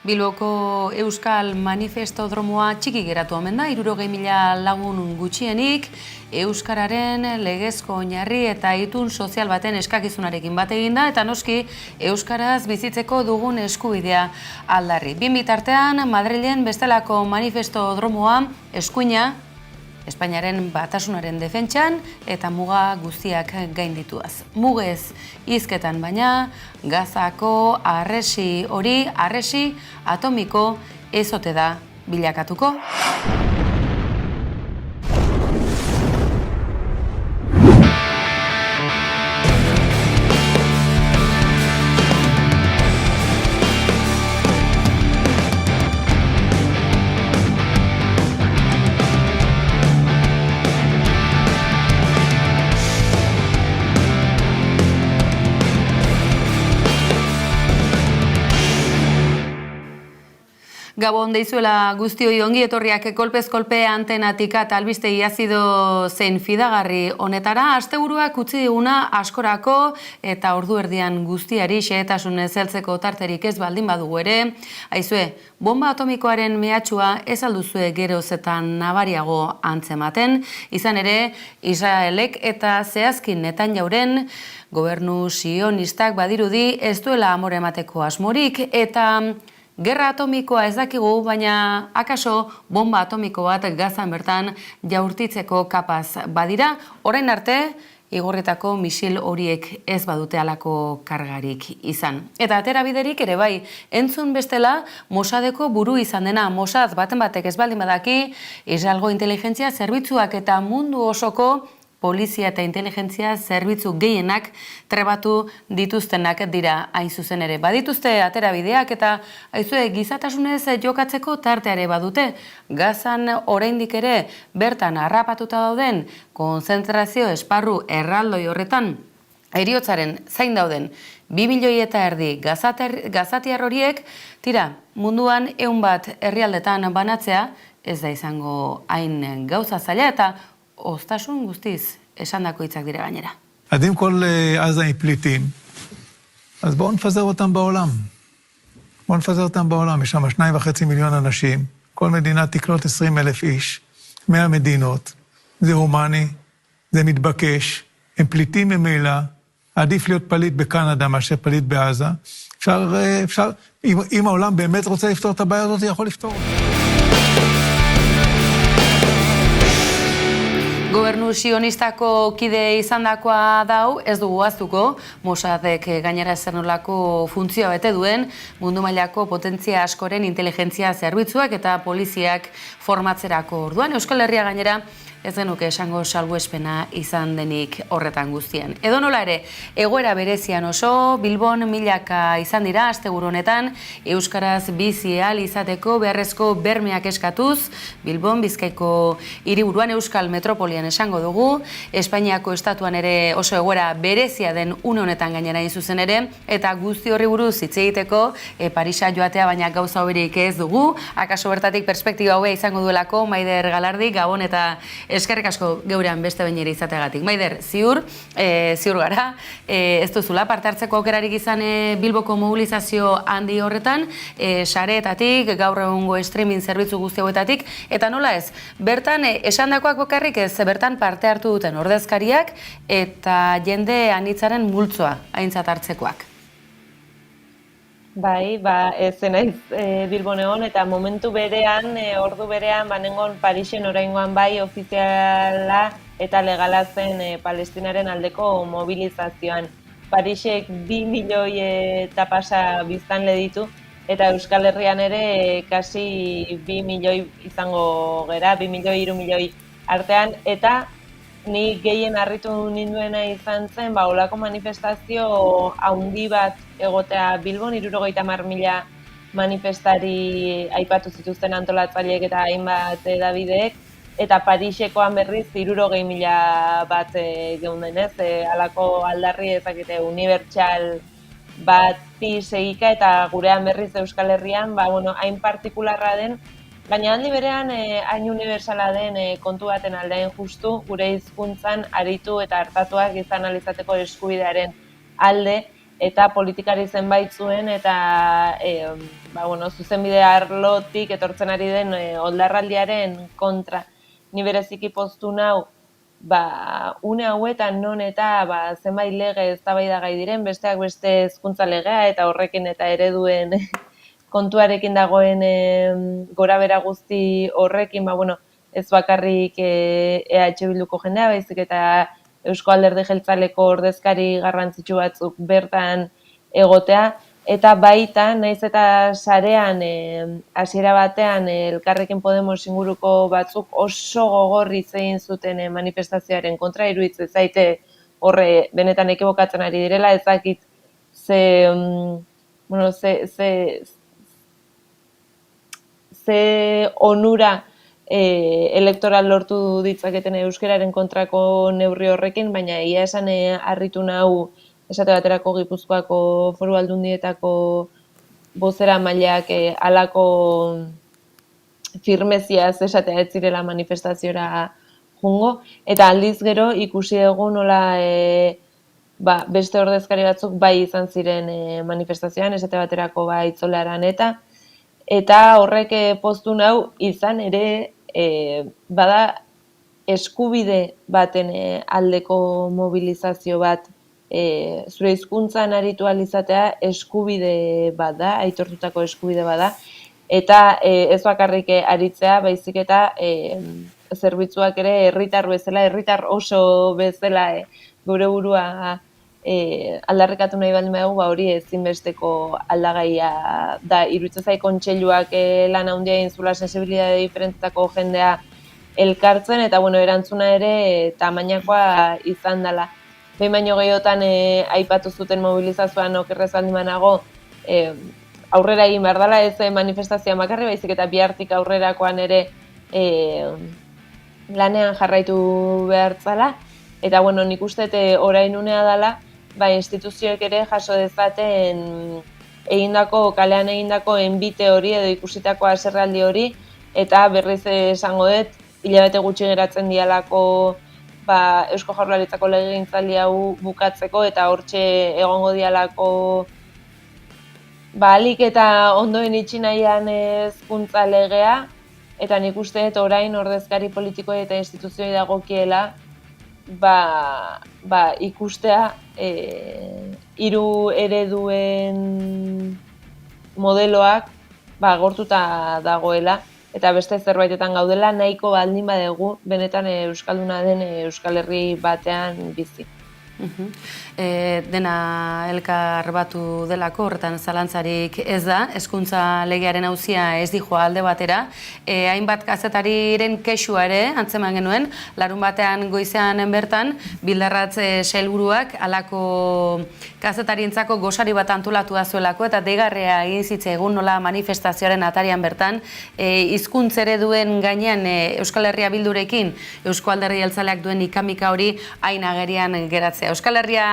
Bilboko Euskal Manifestodromoa txiki geratu omen da, 60.000 lagun gutxienik, Euskararen legezko oinarri eta itun sozial baten eskakizunarekin bat egin da, eta noski Euskaraz bizitzeko dugun eskubidea aldarri. Bien bitartean, Madrilen bestelako manifestodromoa eskuina, Espainiaren batasunaren defentsan eta muga guztiak gaindituaz. Mugez hizketan baina, Gazako harresi hori, harresi atomiko ez ote da bilakatuko. Gabon deizuela guztioi ongi etorriak kolpez kolpe antenatika eta albistegi azido zein fidagarri honetara. Asteburuak utzi diguna askorako eta ordu erdian guztiari xehetasunez heltzeko tarterik ez baldin badugu ere. Aizue, bomba atomikoaren mehatxua ez alduzue geroz eta nabariago antzematen. Izan ere, Israelek eta zehazkin Netanyauren gobernu sionistak badirudi ez duela amore emateko asmorik eta gerra atomikoa ez dakigu, baina akaso bomba atomiko bat Gazan bertan jaurtitzeko kapaz badira, orain arte igorretako misil horiek ez badute halako kargarik izan. Eta atera biderik ere bai, entzun bestela Mossadeko buru izan dena. Mossad baten batek ez baldin badaki, Israelgo inteligentzia zerbitzuak eta mundu osoko polizia eta inteligentzia zerbitzu gehienak trebatu dituztenak dira hain zuzen ere. Badituzte aterabideak eta aizue gizatasunez jokatzeko tarteare badute. Gazan oraindik ere bertan harrapatuta dauden konzentrazio esparru erraldoi horretan heriotzaren zain dauden 2,5 milioi gazatiar horiek, tira, munduan 100 bat herrialdetan banatzea ez da izango hain gauza zaila eta oztasun guztiz esandako hitzak dira gainera. עדים כל עזה היא פליטים, אז בואו נפזר אותם בעולם. בואו נפזר אותם בעולם, יש שם 2.5 מיליון אנשים, כל מדינה תקלוט 20,000 איש, 100 מדינות, זה הומני, זה מתבקש, הם פליטים ממילא, עדיף להיות פליט בקנדה מאשר פליט בעזה. אפשר, אם העולם באמת רוצה לפתור את הבעיה הזאת, יכול לפתור אותה. Gobernu sionistako kide izandakoa dau, ez dugu ahaztuko, Mossadek gainera zer nolako funtzioa bete duen, mundu mailako potentzia askoren inteligentzia zerbitzuak eta poliziak formatzerako orduan. Euskal Herria gainera ez genuke esango salbuespena izan denik horretan guztien. Edo nola ere, egoera berezian oso, Bilbon milaka izan dira asteburu honetan, euskaraz bizi ahal izateko beharrezko bermeak eskatuz, Bilbon Bizkaiko hiriburuan Euskal Metropolian esango dugu, Espainiako estatuan ere oso egoera berezia den une honetan gainera zuzen ere, eta guzti horri buruz hitz egiteko Parisa joatea baina gauza hoberik ez dugu, akaso bertatik perspektiba hobea izango duelako Maider Galardi, Gabon eta eskerrik asko geurean beste behin ere izateagatik. Maider, ziur gara, ez duzula parte hartzeko aukerarik izan Bilboko mobilizazio handi horretan, sareetatik, gaur egungo streaming zerbitzu guzti hauetatik, eta nola ez, bertan esandakoak bakarrik ez, bertan parte hartu duten ordezkariak eta jende anitzaren multzoa aintzat hartzekoak. Bai, ez naiz Bilbon egon eta momentu berean, ordu berean, banengon Parisen oraingoan bai ofiziala eta legala zen Palestinaren aldeko mobilizazioan. Parisek 2 milioi eta pasa biztanle ditu eta Euskal Herrian ere kasi 2 milioi izango gera, 2 milioi, 3 milioi artean, eta ni gehien harritu ninduena izan zen, olako manifestazio handi bat egotea Bilbon, 70.000 manifestari aipatu zituzten antolatzaileek eta hainbat hedabideek, eta Parisekoan berriz 60.000 bat geunden ez, halako aldarri ezakite unibertsal bat segika eta gurean berriz Euskal Herrian, hain partikularra den, baina handi berean hain unibertsala den kontu baten aldean justu gure hizkuntzan aritu eta hartatuak izan ahal izateko eskubidearen alde eta politikari zenbait zuen, eta zuzenbide arlotik etortzen ari den oldarraldiaren kontra. Ni bereziki poztu nau, une hauetan non eta zenbait lege eztabaidagai diren, besteak beste hezkuntza legea eta horrekin eta ereduen kontuarekin dagoen gorabehera guzti horrekin, ez bakarrik EH Bilduko jendea, baizik eta Eusko Alderdi Jeltzaleko ordezkari garrantzitsu batzuk bertan egotea, eta baita, naiz eta sarean hasiera batean Elkarrekin Podemos inguruko batzuk oso gogor hitz egin zuten manifestazioaren kontra, iruditzen zaite horre benetan ekibokatzen ari direla, ez dakit ze onura elektoral lortu ditzaketen euskararen kontrako neurri horrekin, baina egia esan harritu nau esate baterako Gipuzkoako Foru Aldundietako bozeramaileak halako firmeziaz esatea ez zirela manifestaziora jungo, eta aldiz gero ikusi dugu nola beste ordezkari batzuk bai izan ziren manifestazioan, esate baterako Itzolearan eta horrek poztu nau izan ere bada eskubide baten aldeko mobilizazio bat, zure hizkuntzan aritu ahal izatea eskubide bat da, aitortutako eskubide bat da, eta ez bakarrik aritzea, baizik eta zerbitzuak ere herritar bezala, herritar oso bezala gure burua aldarrikatu nahi baldin badugu, hori ezinbesteko aldagaia da. Iruditzen zait kontseiluak lan handia egin zuela sensibilitate diferentetako jendea elkartzen, eta erantzuna ere tamainakoa izan dela. Behin baino gehiotan aipatu zuten mobilizazioan okerrez baldin banago, aurrera egin behar dela, ez manifestazioan bakarri, baizik eta bihartik aurrerakoan ere lanean jarraitu behar zala, eta nik uste orain unea dela, instituzioek ere jaso dezaten kalean egindako enbite hori edo ikusitako haserrealdi hori, eta berriz esango dut, hilabete gutxi geratzen dialako Eusko Jaurlaritzako legegintzaldi hau bukatzeko, eta hortxe egongo dialako ahalik eta ondoen itxi nahian hezkuntza legea, eta nik uste dut orain ordezkari politikoei eta instituzioei dagokiela ikustea hiru ereduen modeloak gortuta dagoela, eta beste zerbaitetan gaudela nahiko baldin badegu benetan euskalduna den Euskal Herri batean bizi. Dena elkar batu delako, horretan zalantzarik ez da, hezkuntza legearen auzia ez dijoa alde batera. Hainbat kazetariren kexua ere, antzeman genuen, larun batean goizean bertan, Bildarratz sailburuak halako kazetarientzako gosari bat antolatu da zuelako, eta deigarria egin zitzaigun nola manifestazioaren atarian bertan, hizkuntz ereduen gainean Euskal Herria Bildurekin, Eusko Alderdi Jeltzaleak duen ikamika hori hain agerian geratzea. Euskal Herria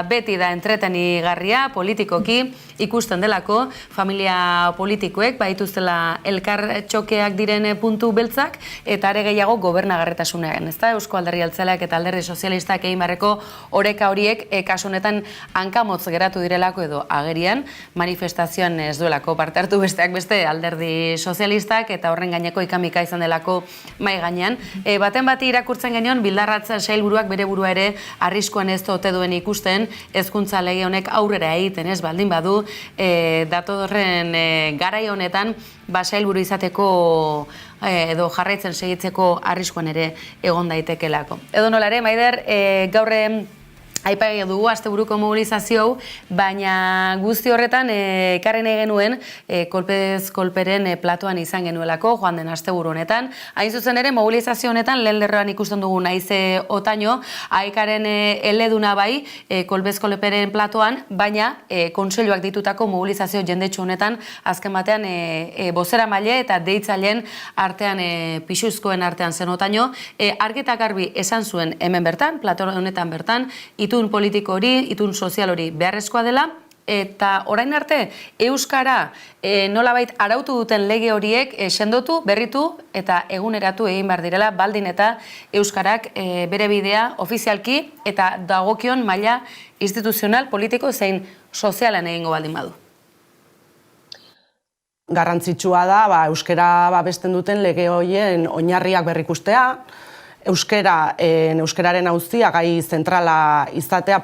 beti da entretenigarria, politikoki, ikusten delako, familia politikoek, baituztela elkar txokeak diren puntu beltzak, eta are gehiago gobernagarretasunean, ezta? Eusko Alderdi Jeltzaleak eta Alderdi Sozialistak egin barreko oreka horiek kasu honetan hankamotz geratu direlako edo agerian, manifestazioan ez duelako parte hartu besteak beste Alderdi Sozialistak eta horren gaineko ikamika izan delako mai gainean. Baten bati irakurtzen genion, Bildarratz sailburuak bere burua ere arriskuan ez ote duen ikusten, hezkuntza lege honek aurrera egiten ez baldin badu, datorren garai honetan sailburu izateko edo jarraitzen segitzeko arriskuan ere egon daitekelako. Edo nola ere, Maider, gaur aipagai dugu asteburuko mobilizazio, baina guzti horretan ekarri nahi genuen kolpez kolperen platoan izan genuelako joan den asteburu honetan. Hain zuzen ere mobilizazio honetan lehen lerroan ikusten dugu naize otaino, aikaren eleduna bai kolpez kolperen platoan, baina kontseiluak ditutako mobilizazio jendetsu honetan azken batean bozeramaile eta deitzaileen artean pixuzkoen artean zen otaino, argi eta garbi esan zuen hemen bertan, plato honetan bertan, itun politiko hori, itun sozial hori beharrezkoa dela, eta orain arte euskara nolabait arautu duten lege horiek sendotu, berritu eta eguneratu egin behar direla, baldin eta euskarak bere bidea ofizialki eta dagokion maila instituzional, politiko zein sozialan egingo baldin badu. Garrantzitsua da euskara babesten duten lege horien oinarriak berrikustea, euskararen auzia gai zentrala izatea.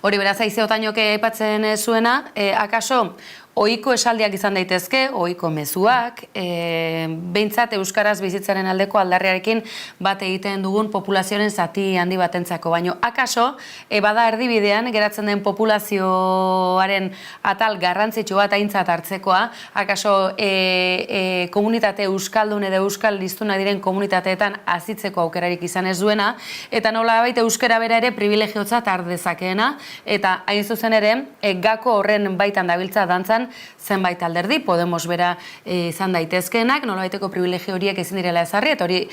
Hori beraz Aize Otañoke aipatzen zuena, akaso ohiko esaldiak izan daitezke, ohiko mezuak, behintzat euskaraz bizitzaren aldeko aldarriarekin bat egiten dugun populazioaren zati handi batentzako, baino akaso bada erdibidean geratzen den populazioaren atal garrantzitsu bat aintzat hartzekoa, akaso komunitate euskaldun edo euskal hiztunak diren komunitateetan azitzeko aukerarik izan ez duena, eta nolabait euskara bera ere privilegiotzat har dezakeena, eta hain zuzen ere gako horren baitan dabiltza dantzan zenbait alderdi, Podemos bera izan daitezkeenak, nolabaiteko privilegio horiek ezin direla ezarri, eta hori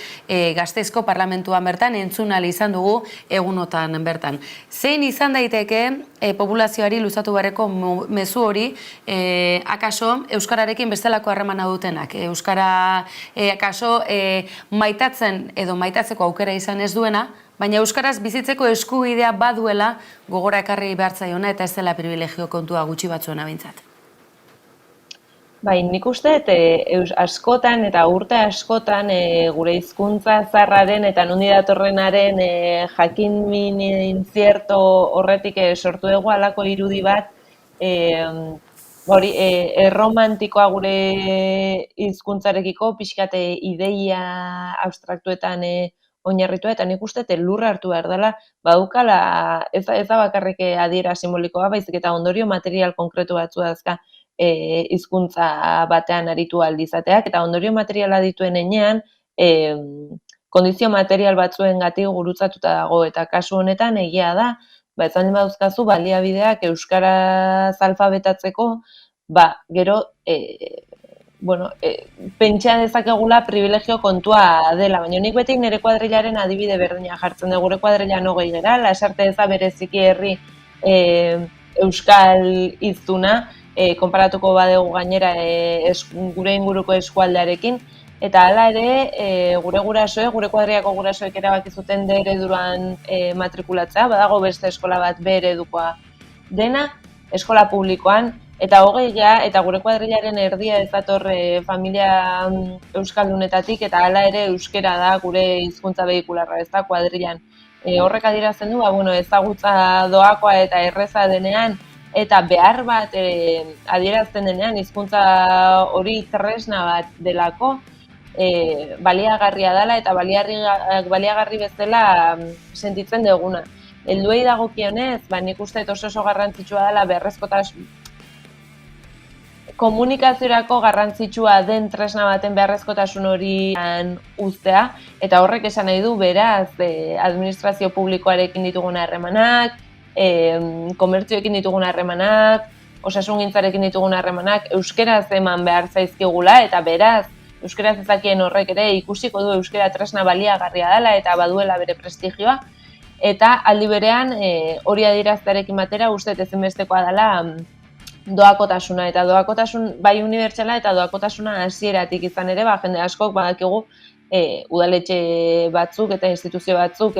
Gasteizko parlamentuan bertan entzun ahal izan dugu egunotan bertan. Zein izan daiteke populazioari luzatu beharreko mezu hori, akaso euskararekin bestelako harremana dutenak, euskara akaso maitatzen edo maitatzeko aukera izan ez duena, baina euskaraz bizitzeko eskubidea baduela gogora ekarri behar zaiona eta ez dela privilegio kontua gutxi batzuena behintzat. Bai, nik uste, askotan eta urte askotan gure hizkuntza zaharraren eta nondi datorrenaren jakin min incierto horretik sortu dugu halako irudi bat, erromantikoa gure hizkuntzarekiko, pixkate ideia abstraktuetan oinarritua, eta nik uste lurra hartu behar dela, badukala ez da bakarrik adiera simbolikoa, baizik eta ondorio material konkretu batzu dazka hizkuntza batean aritu aldizateak, eta ondorio materiala dituen enean, kondizio material batzuengatik gurutzatuta dago, eta kasu honetan egia da, ez baldin baduzkazu baliabideak euskaraz alfabetatzeko, gero pentsa dezakegula privilegio kontua dela, baina nik betik nire kuadrilaren adibide berdina jartzen dugu, gure kuadrilan 20 gara, lasarte eza bereziki herri euskal hiztuna, konparatuko badegu gainera gure inguruko eskualdearekin, eta hala ere gure kuadriako gurasoek erabaki zuten D ereduan matrikulatzea, badago beste eskola bat B eredukoa dena, eskola publikoan, eta eta gure kuadrilaren erdia ez dator familia euskaldunetatik, eta hala ere euskera da gure hizkuntza behikularra, ez da kuadrilan. Horrek adierazten du, ezagutza doakoa eta erreza denean, eta behar bat adierazten denean hizkuntza hori tresna bat delako, baliagarria dela eta baliagarri bezala sentitzen duguna. Helduei dagokionez, nik uste oso garrantzitsua dela komunikaziorako garrantzitsua den tresna baten beharrezkotasun hori uztea, eta horrek esan nahi du beraz administrazio publikoarekin ditugun harremanak, komertzioekin ditugun harremanak, osasungintzarekin ditugun harremanak, euskeraz eman behar zaizkigula, eta beraz, euskeraz ezakien horrek ere ikusiko du euskera tresna baliagarria dela eta baduela bere prestigioa, eta aldi berean hori adieraztearekin batera uste ezinbestekoa dela doakotasuna, eta doakotasun bai unibertsala eta doakotasuna hasieratik izan ere, jende askok badakigu udaletxe batzuk eta instituzio batzuk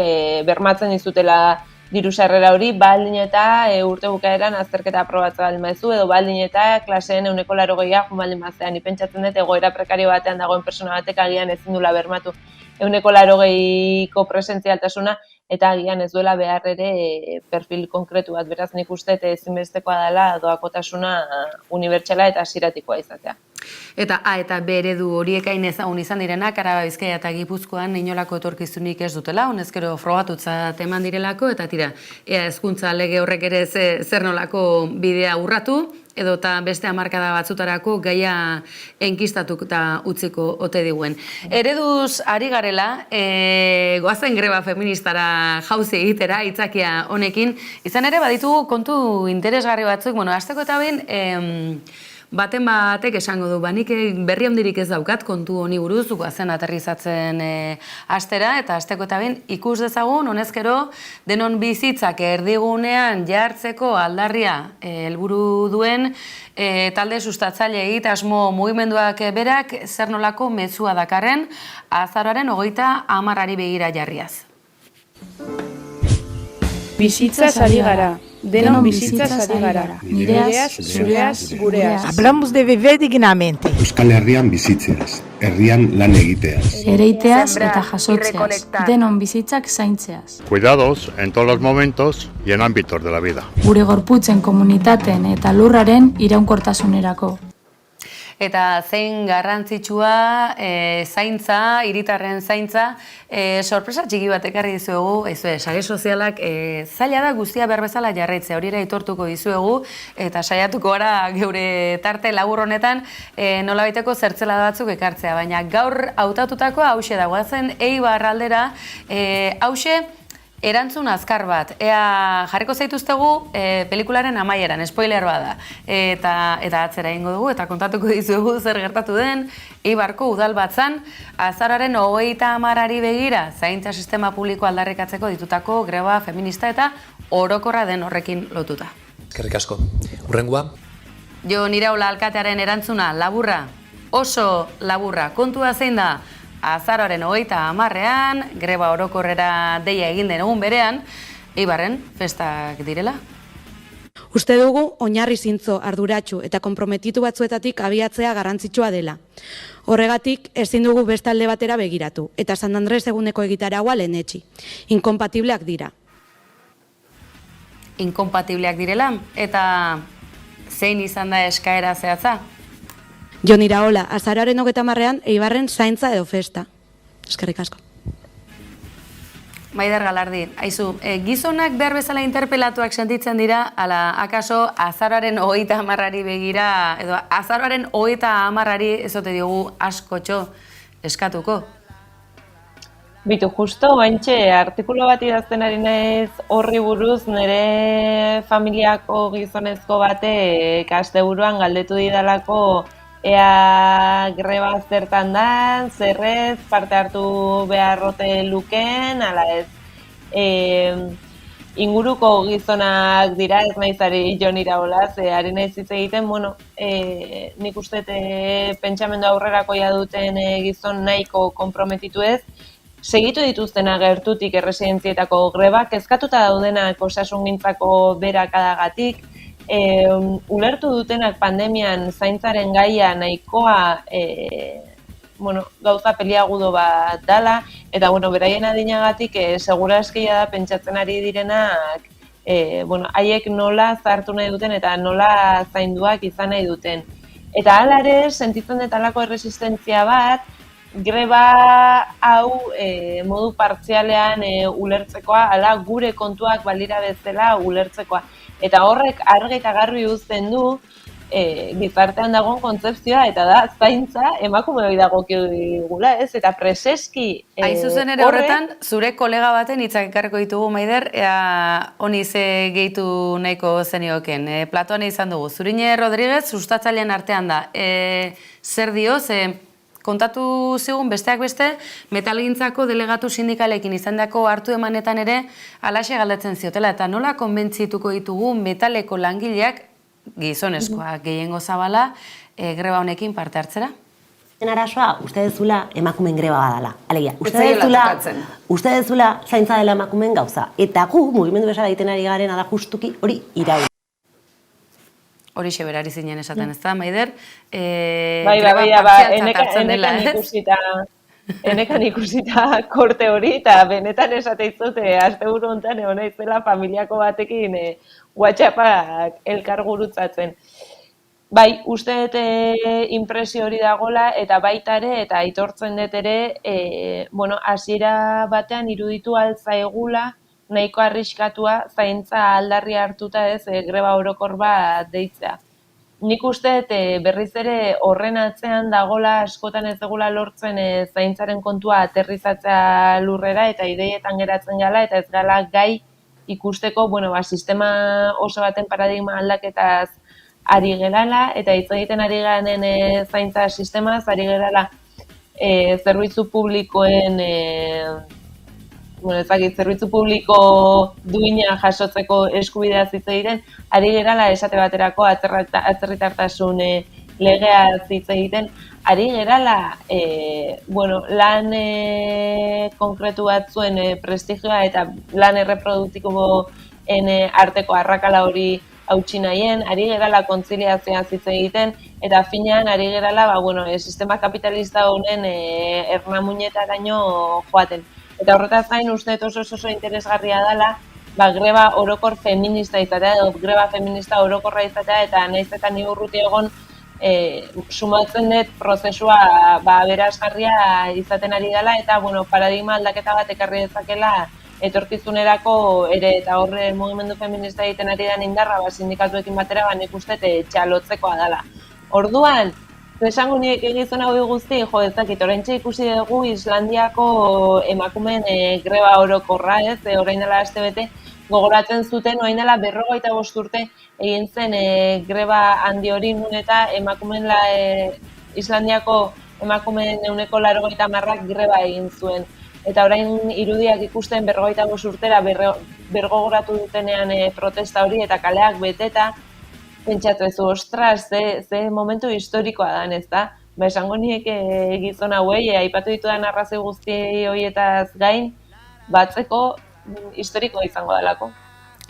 bermatzen dizutela diru sarrera hori, baldin eta urte bukaeran azterketa aprobatzea baldin baduzu, edo baldin eta klaseen 80% joan baldin bazean. Ni pentsatzen dut egoera prekario batean dagoen pertsona batek agian ezin dula bermatu 80%ko presentzialtasuna, eta agian ez duela behar ere perfil konkretu bat. Beraz, nik uste ezinbestekoa dela doakotasuna unibertsala eta hasieratekoa izatea. Eta A eta B eredu horiek hain ezagun izan direnak, Araba, Bizkaia eta Gipuzkoan inolako etorkizunik ez dutela, honezkero frogatutzat eman direlako, eta tira, ea hezkuntza lege horrek ere zer nolako bidea urratu, edo eta beste hamarkada batzutarako gaia enkistatuk eta utziko ote diguen. Ereduz ari garela, goazen greba feministara jauzi egitera, itzakia honekin, izan ere baditugu kontu interesgarri batzuk, hasteko eta behin, baten batek esango du, nik berri handirik ez daukat kontu honi buruz, guazen aterrizatzen astera, eta asteko eta ben ikus dezagun, honezkero, denon bizitzak erdigunean jartzeko aldarria helburu duen talde sustatzaile egitasmo mugimenduak berak zer nolako mezua dakarren azaroaren 30 begira jarriaz. Bizitzaz ari gara, denon bizitzaz ari gara, nireaz, zureaz, gureaz. Hablamos de beber dignamente. Euskal Herrian bizitzeaz, herrian lan egiteaz. Ereiteaz eta jasotzeaz, denon bizitzak zaintzeaz. Cuidados en todos los momentos y en ámbitos de la vida. Gure gorputzen, komunitateen eta lurraren iraunkortasunerako. Eta zein garrantzitsua zaintza, hiritarren zaintza, sorpresa txiki bat ekarri dizuegu, sare sozialak zaila da guztia behar bezala jarraitzea, hori ere aitortuko dizuegu, eta saiatuko gara geure tarte labur honetan nolabaiteko zertzela batzuk ekartzea, baina gaur hautatutako hauxe dagoazen Eibar aldera, hauxe erantzun azkar bat, ea jarriko zaituztegu pelikularen amaieran, spoiler bada, eta atzera egingo dugu, eta kontatuko dizuegu zer gertatu den, Eibarko udal batzan, azararen 30 begira, zaintza sistema publiko aldarrikatzeko ditutako greba feminista eta orokorra den horrekin lotuta. Eskerrik asko. Hurrengoa? Jon Iraola alkatearen erantzuna, laburra, oso laburra, kontua zein da, azaroaren 30ean, greba orokorrera deia egin den egun berean, Eibarren festak direla. Uste dugu oinarri zintzo, arduratsu eta konprometitu batzuetatik abiatzea garrantzitsua dela. Horregatik ezin dugu beste alde batera begiratu, eta San Andres eguneko egitaragua lehenetsi. Inkompatibleak dira. Inkompatibleak direla, eta zein izan da eskaera zehatza? Jon Iraola, azaroaren 30ean Eibarren zaintza edo festa. Eskerrik asko. Maider Galardi, aizu, gizonak behar bezala interpelatuak sentitzen dira, ala, akaso azaroaren 30 begira, edo azaroaren 30 ezote diogu askotxo eskatuko? Bitu, justo, bantxe, artikulo bat idazten ari naiz horri buruz, nire familiako gizonezko batek asteburuan galdetu didalako ea greba zertan da, zerrez, parte hartu beharrote luken, ala ez. Inguruko gizonak dira, ez naizari Jon Iraola, ari naiz hitz egiten, bueno, nik uste pentsamendu aurrerakoia duten gizon nahiko konprometitu ez, segitu dituztena gertutik erresidentzietako greba, kezkatuta daudenak osasungintzako berakadagatik, ulertu dutenak pandemian zaintzaren gaia nahikoa gauza peliagudo bat dala, eta beraien adinagatik segura eskia da pentsatzen ari direnak haiek nola zartu nahi duten eta nola zainduak izan nahi duten. Eta hala ere, sentitzen dut halako erresistentzia bat, greba hau modu partzialean ulertzekoa, ala gure kontuak balira bezala ulertzekoa. Eta horrek argi eta garbi uzten du gizartean dagoen kontzepzioa, eta da zaintza emakumeoi dagokigula, ez? Eta preseski hain zuzen ere horretan, zure kolega baten hitzak ekarriko ditugu, Maider, honi ze gehitu nahiko zenioken. Platoan izan dugu, Zurine Rodríguez sustatzailean artean da. Zer dio, kontatu zigun besteak beste, metalgintzako delegatu sindikalekin izandako hartu emanetan ere alaxe galdetzen ziotela, eta nola konbentzituko ditugu metaleko langileak, gizonezkoak gehiengo zabala, greba honekin parte hartzera? Arazoa, uste dezula emakumen greba badala. Alegia, uste dezula zaintza dela emakumen gauza. Eta gu, mugimendu bezala egiten ari garena da justuki hori iraun. Horixe berari zinen esaten, ez da, Maider? Enekan ikusita korte hori, eta benetan esateizute, asteburu honetan egon naizela familiako batekin WhatsAppak elkar gurutzatzen. Bai, uste dut inpresio hori dagola, eta baita ere, eta aitortzen dut ere, hasiera batean iruditu altzaigula, nahiko arriskatua zaintza aldarri hartuta ez greba orokor bat deitzea. Nik uste berriz ere horren atzean dagola askotan ez dugula lortzen zaintzaren kontua aterrizatzea lurrera eta ideietan geratzen gala eta ez gala gai ikusteko, sistema oso baten paradigma aldaketaz ari gerala, eta hitz egiten ari garen zaintza sistemaz, ari gerala zerbitzu publikoen, zerbitzu publiko duina jasotzeko eskubidea hitz egiten, ari gerala esate baterako atzerritartasun legea hitz egiten, ari gerala lan konkretu batzuen prestigioa eta lan erreproduktiboen arteko arrakala hori hautsi nahien, ari gerala kontziliazioa hitz egiten, eta finean ari gerala sistema kapitalista honen ernamuinetaraino joaten. Eta horretaz gain uste oso interesgarria dela, greba orokor feminista izatea, edo greba feminista orokorra izatea, eta nahiz eta ni urruti egon sumatzen dut prozesua aberasgarria izaten ari dela, eta paradigma aldaketa bat ekarri dezakela etorkizunerako ere, eta horre mugimendu feminista egiten ari den indarra sindikatuekin batera, nik uste txalotzekoa dela. Orduan, esango niek egizun hau guzti, ez dakit, oraintxe ikusi dugu Islandiako emakumeen greba orokorra, orain dela astebete, gogoratzen zuten, orain dela 45 urte egin zen greba handi hori nun eta emakumeen Islandiako emakumeen 90% greba egin zuen. Eta orain irudiak ikusten 45 urtera bergogoratu dutenean protesta hori eta kaleak beteta, pentsatu ez, ostras, ze momentu historikoa dan, ez da? Esango niek gizon hauei, aipatu ditudan arrazoi guzti horietaz gain, batzeko historikoa izango delako.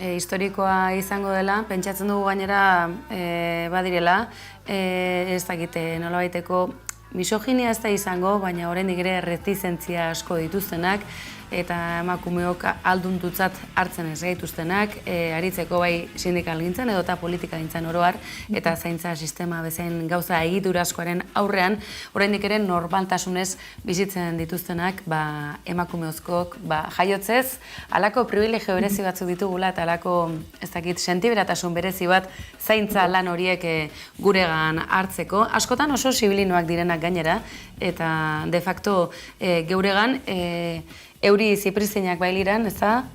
Historikoa izango dela, pentsatzen dugu gainera badirela, ez dakite nolabaiteko misoginia ez da izango, baina oraindik ere retizentzia asko dituztenak, eta emakumeok alduntutzat hartzen ez gaituztenak, aritzeko bai sindikalgintzan edo eta politikagintzan oroar, eta zaintza sistema bezain gauza egituraskoaren aurrean, oraindik ere normaltasunez bizitzen dituztenak emakumeozkok jaiotzez, halako privilegio berezi batzuk ditugula, eta halako ez dakit sentiberatasun berezi bat zaintza lan horiek guregan hartzeko. Askotan oso sibilinoak direnak gainera, eta de facto geuregan euri ziprizinak bailiran, ez da,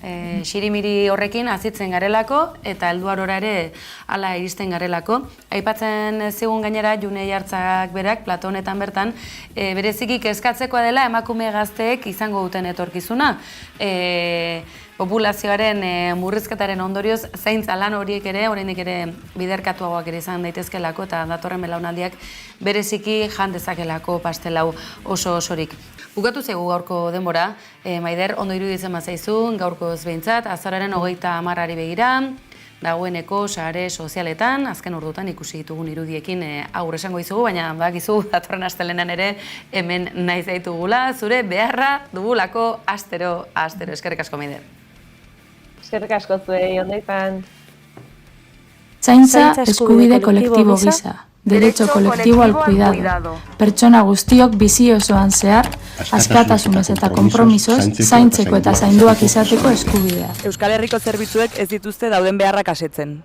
xirimiri horrekin azitzen garelako, eta helduarora ere hala iristen garelako. Aipatzen zigun gainera, June Jartzak berak, Plato honetan bertan, bereziki kezkatzekoa dela emakume gazteek izango duten etorkizuna. Populazioaren murrizketaren ondorioz, zaintza lan horiek ere, oraindik ere biderkatuagoak ere izan daitezkelako, eta datorren belaunaldiak bereziki jan dezakelako pastelau oso osorik. Bukatu zaigu gaurko denbora, Maider, ondo iruditzen bazaizu, gaurkoz behintzat, azaroaren 30 begira, dagoeneko sare sozialetan, azken ordutan ikusi ditugun irudiekin agur esango dizugu, baina bakizu datorren astelehenan ere hemen nahi zaitugula, zure beharra dugulako astero, eskerrik asko, Maider. Eskerrik asko zuei, ondo izan. Zaintza eskubide kolektibo gisa. Derecho kolektibo al cuidado. Pertsona guztiok bizi osoan zehar, askatasunez eta konpromisoz, zaintzeko eta zainduak izateko eskubidea. Euskal Herriko zerbitzuek ez dituzte dauden beharrak asetzen.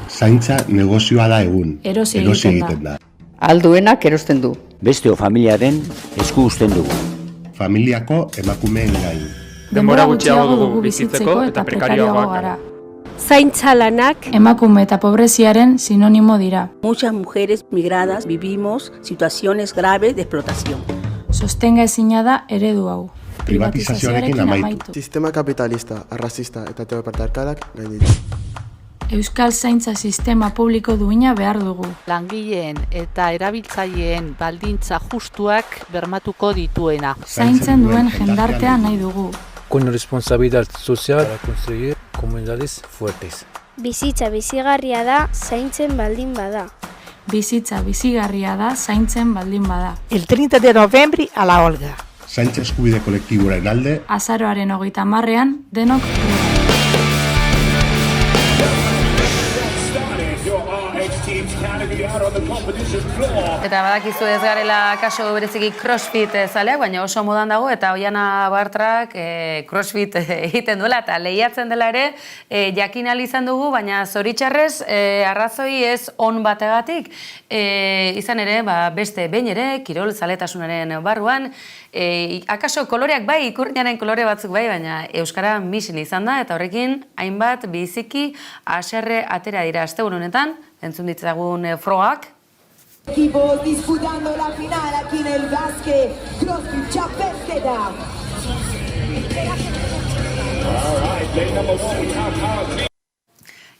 Zaintza negozioa da egun, erosi egiten da. Alduenak erosten du. Besteo familiaren esku uzten dugu. Familiako emakumeen gain. Denbora gutxiago dugu bizitzeko eta prekarioagoak gara. Zaintza lanak emakume eta pobreziaren sinonimo dira. Muchas mujeres migradas vivimos situaciones graves de explotación. Sostenga ezina da eredu hau. Privatizazioarekin amaitu. Sistema kapitalista, arrazista eta heteropatriarkalak gainditu. Euskal zaintza sistema publiko duina behar dugu. Langileen eta erabiltzaileen baldintza justuak bermatuko dituena. Zaintzen duen jendartea nahi dugu. Con responsabilidad social para conseguir comunidades fuertes. Bizitza bizigarria da zaintzen baldin bada. Bizitza bizigarria da zaintzen baldin bada. El 30 de noviembre a la Olga. Zaintza eskubide kolektiboaren alde. Azaroaren 30 denok. Eta badakizu ez garela kaso bereziki crossfit zaleak, baina oso modan dago, eta Oiana Bartrak crossfit egiten duela, eta lehiatzen dela ere, jakin ahal izan dugu, baina zoritxarrez arrazoi ez on bategatik, izan ere, beste behin ere, kirol zaletasunaren barruan, akaso koloreak bai, ikurriaren kolore batzuk bai, baina euskara misin izan da, eta horrekin hainbat biziki haserre atera dira asteburu honetan, entzun ditzagun frogak. Equipos disputando la final aquí en el Basque CrossFit Chapelketa.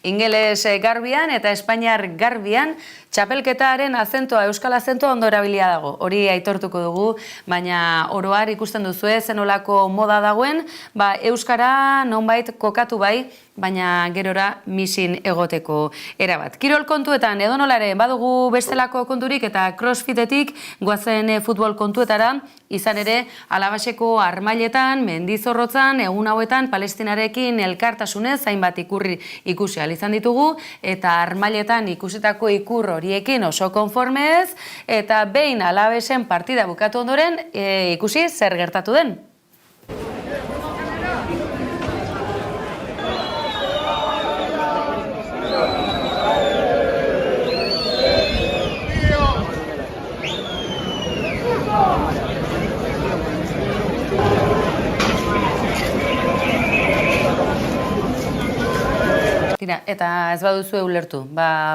Ingeles garbian eta Espainiar garbian txapelketaren azentoa, euskal azentoa ondo erabilia dago. Hori aitortuko dugu, baina oroar ikusten duzue zenolako moda dagoen, euskara nonbait kokatu bai, baina gerora misin egoteko erabat. Kirol kontuetan edonolare badugu bestelako konturik eta crossfitetik goazen futbol kontuetara, izan ere Alabaseko Armailetan, Mendizorrotzan, egun hauetan Palestinarekin elkartasunez hainbat ikurri ikusi ahal izan ditugu eta Armailetan ikusitako ikur horiekin oso konformez eta behin Alabesen partida bukatu ondoren ikusi zer gertatu den. Eta ez baduzu ulertu,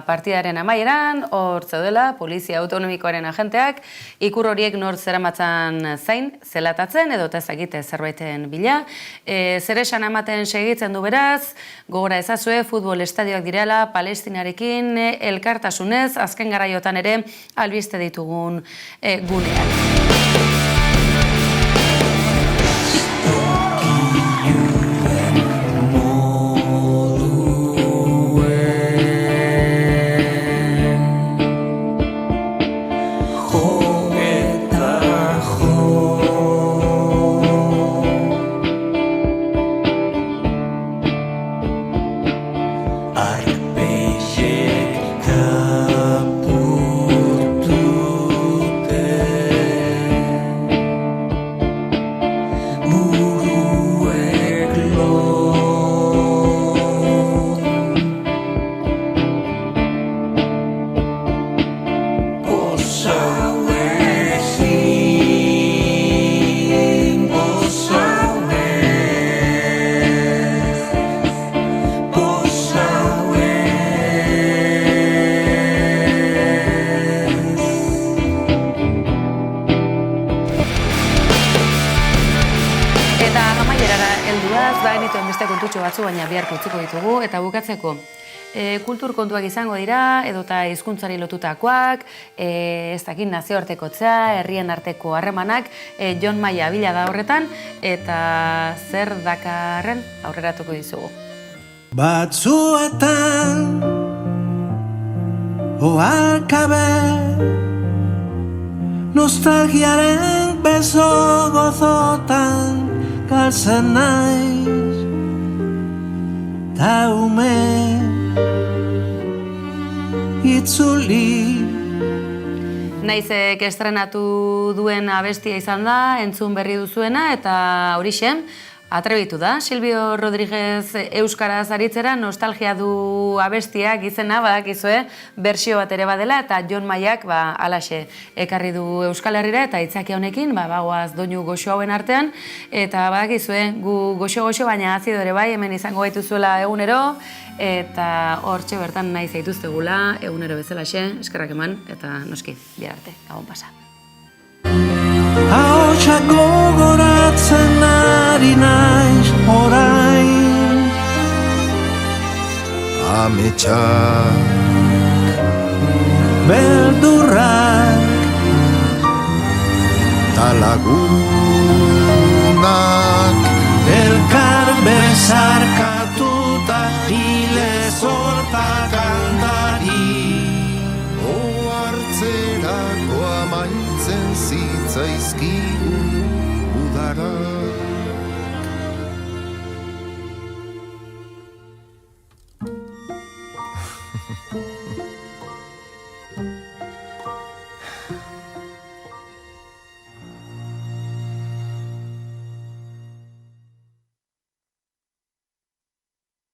partidaren amaieran, hor zeudela, polizia autonomikoaren agenteak, ikur horiek nor zeramatzan zain, zelatatzen, edo ezagite zerbaiten bila. Zer esan ematen segitzen du beraz, gogora ezazue, futbol estadioak direla, Palestinarekin, elkartasunez, azken garaiotan ere, albiste ditugun guneak. Baina biharko utziko ditugu eta bukatzeko kultur kontuak izango dira edota hizkuntzari lotutakoak, ez dakit nazioartekotzea, herrien arteko harremanak, Jon Maia bila da horretan eta zer dakarren aurreratuko dizugu. Batzuetan oarkabe nostalgiaren beso gozotan galtzen naiz Taume itzuli. Naizek estrenatu duen abestia izan da, entzun berri duzuena eta horixen, atrebitu da. Silvio Rodríguez euskaraz aritzera nostalgia du abestiak izena, badakizue, bersio bat ere badela eta Jon Maiak alaxe ekarri du Euskal Herrira eta itzakia honekin, bagoaz doinu goxo hauen artean eta badakizue, gu goxo-goxo baina azido ere bai, hemen izango gaituzuela egunero eta hortxe bertan nahi zaituztegula egunero bezalaxe, eskerrak eman eta noski, bihar arte, gabon pasa. Ahotsak gogoratzen ari naiz orain Ametsak beldurrak talagunak elkar bezarkatu